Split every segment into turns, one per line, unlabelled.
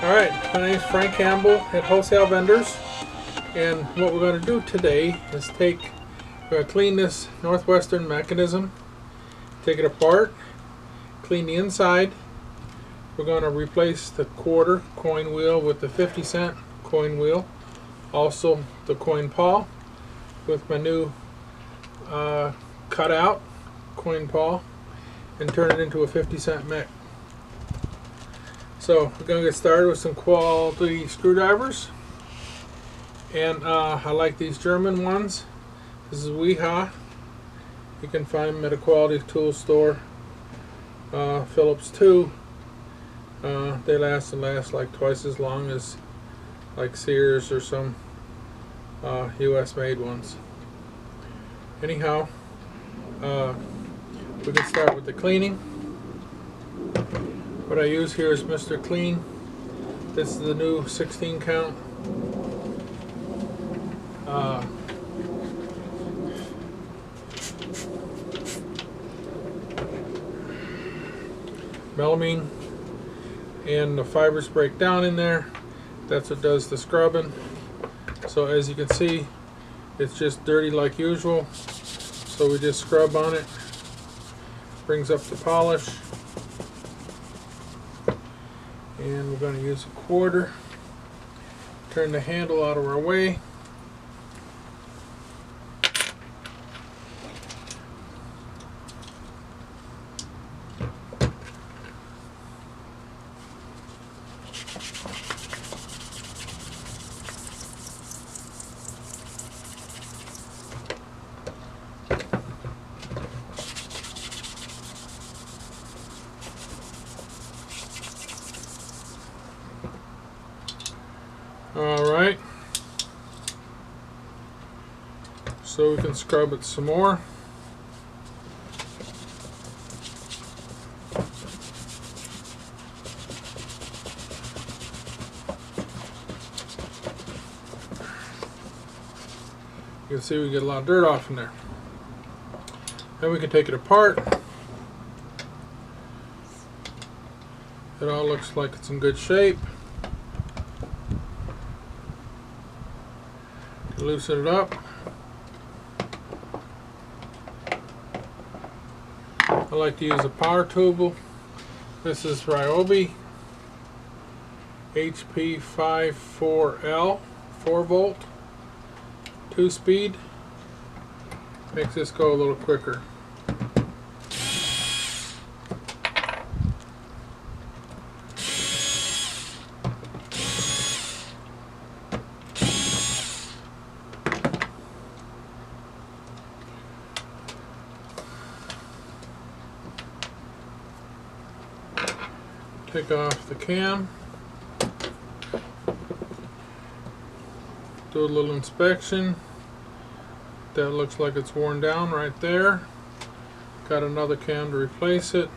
Alright, my name is Frank Campbell at Wholesale Vendors, and what we're going to do today is we're going to clean this Northwestern mechanism, take it apart, clean the inside. We're going to replace the quarter coin wheel with the 50-cent coin wheel, also the coin paw with my new cutout coin paw, and turn it into a 50-cent mech. So we're going to get started with some quality screwdrivers, and I like these German ones. This is Weha. You can find them at a quality tool store. Phillips too. They last like twice as long as like Sears or some US made ones. Anyhow, we can start with the cleaning. What I use here is Mr. Clean. This is the new 16 count. Melamine, and the fibers break down in there. That's what does the scrubbing. So as you can see, it's just dirty like usual. So we just scrub on it. Brings up the polish. And we're going to use a quarter. Turn the handle out of our way. Alright, so we can scrub it some more. You can see we get a lot of dirt off in there. Then we can take it apart. It all looks like it's in good shape. Loosen it up. I like to use a power tool. This is Ryobi HP 54L 4-volt 2-speed. Makes this go a little quicker. Take off the cam, do a little inspection. That looks like it's worn down right there. Got another cam to replace it.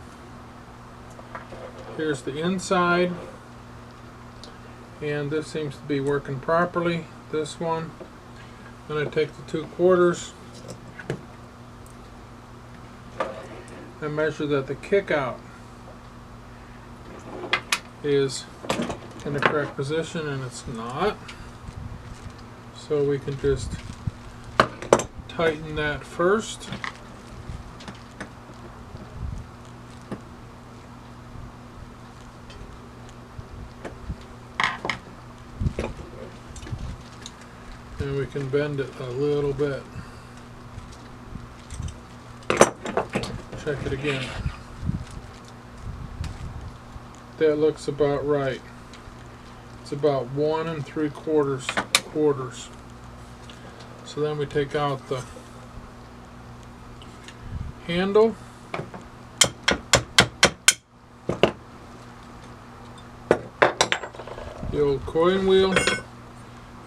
Here's the inside, and this seems to be working properly, this one. Then I take the 2 quarters and measure that the kick out is in the correct position, and it's not. So we can just tighten that first. And we can bend it a little bit. Check it again. That looks about right. It's about 1 3/4 quarters. So then we take out the handle. The old coin wheel. You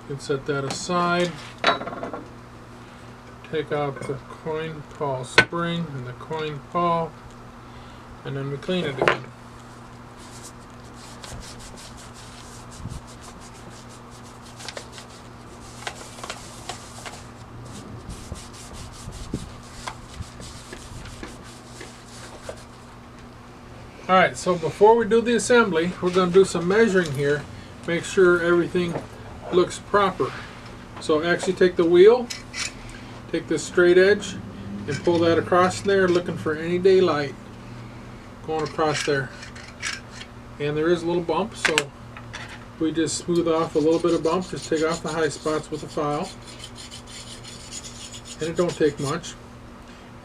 can set that aside. Take out the coin paw spring and the coin paw, and then we clean it again. Alright, so before we do the assembly, we're going to do some measuring here. Make sure everything looks proper. So actually take the wheel, take this straight edge, and pull that across there, looking for any daylight going across there. And there is a little bump, so we just smooth off a little bit of bump. Just take off the high spots with a file. And it don't take much.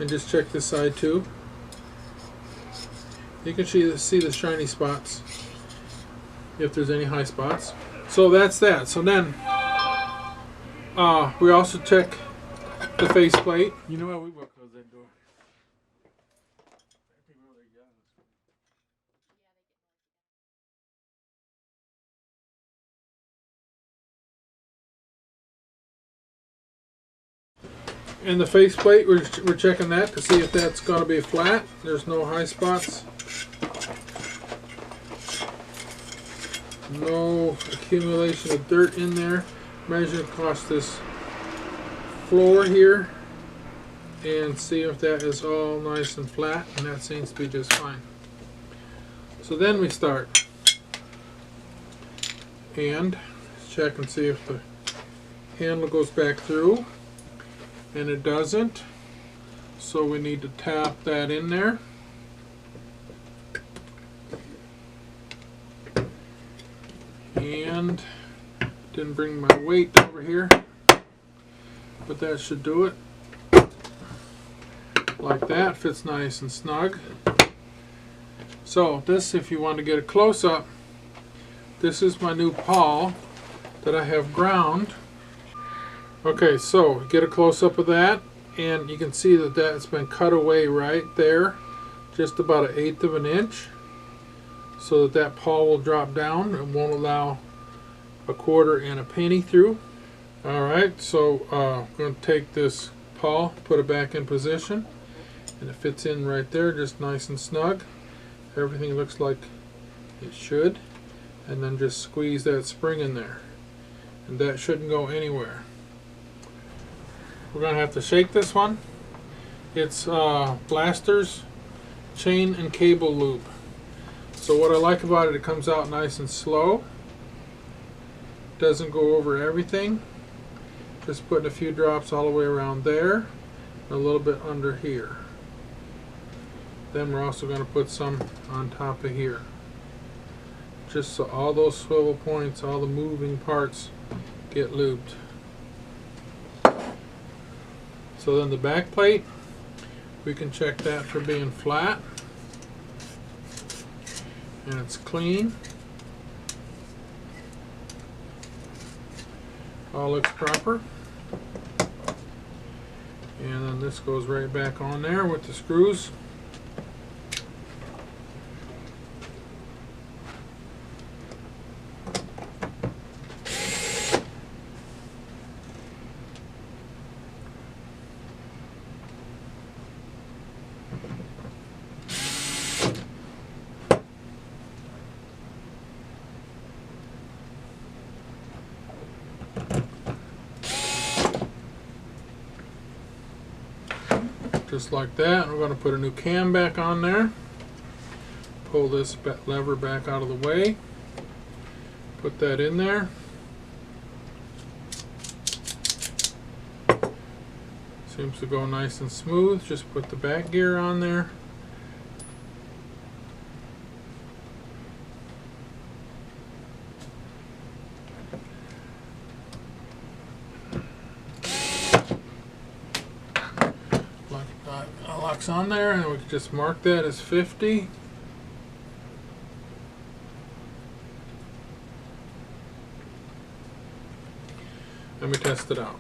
And just check this side too. You can see the shiny spots if there's any high spots. So that's that. So then we also check the faceplate. You know what? We will close that door. And the faceplate, we're checking that to see if that's going to be flat. There's no high spots. No accumulation of dirt in there. Measure across this floor here and see if that is all nice and flat, and that seems to be just fine. So then we start and check and see if the handle goes back through, and it doesn't, so we need to tap that in there. And didn't bring my weight over here, but that should do it. Like that, fits nice and snug. So this, if you want to get a close-up, this is my new pawl that I have ground. Okay, so get a close-up of that, and you can see that that's been cut away right there, just about 1/8 of an inch, so that that pawl will drop down and won't allow a quarter and a penny through. Alright, so I'm going to take this pawl, put it back in position, and it fits in right there, just nice and snug. Everything looks like it should, and then just squeeze that spring in there, and that shouldn't go anywhere. We're going to have to shake this one. It's Blaster's chain and cable loop. So what I like about it, it comes out nice and slow. Doesn't go over everything. Just putting a few drops all the way around there, and a little bit under here. Then we're also going to put some on top of here, just so all those swivel points, all the moving parts get looped. So then the back plate, we can check that for being flat, and it's clean. All looks proper. And then this goes right back on there with the screws. Just like that. We're going to put a new cam back on there. Pull this lever back out of the way. Put that in there. Seems to go nice and smooth. Just put the back gear on there. Locks on there, and we can just mark that as 50. Let me test it out.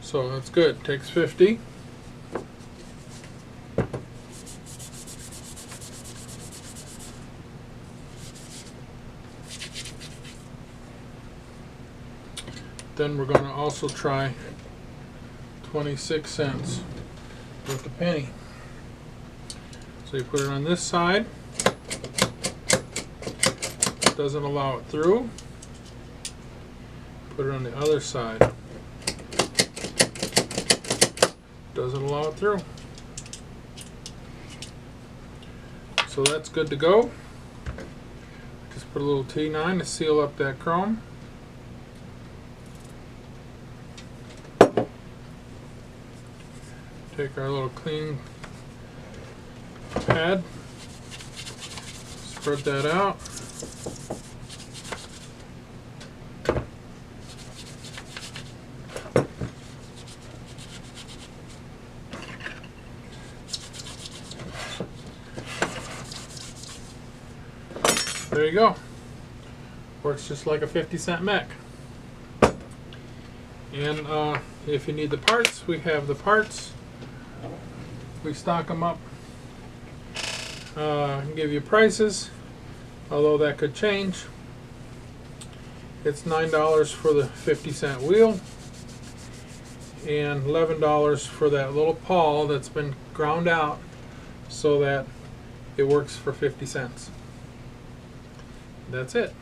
So that's good. Takes 50. Then we're going to also try 26 cents with the penny. So you put it on this side. doesn't allow it through. Put it on the other side. Doesn't allow it through. So that's good to go. Just put a little T9 to seal up that chrome. Take our little clean pad, spread that out. There you go. Works just like a 50-cent mech. And if you need the parts, we have the parts. We stock them up. And give you prices, although that could change. It's $9 for the 50-cent wheel and $11 for that little pawl that's been ground out so that it works for 50 cents. That's it.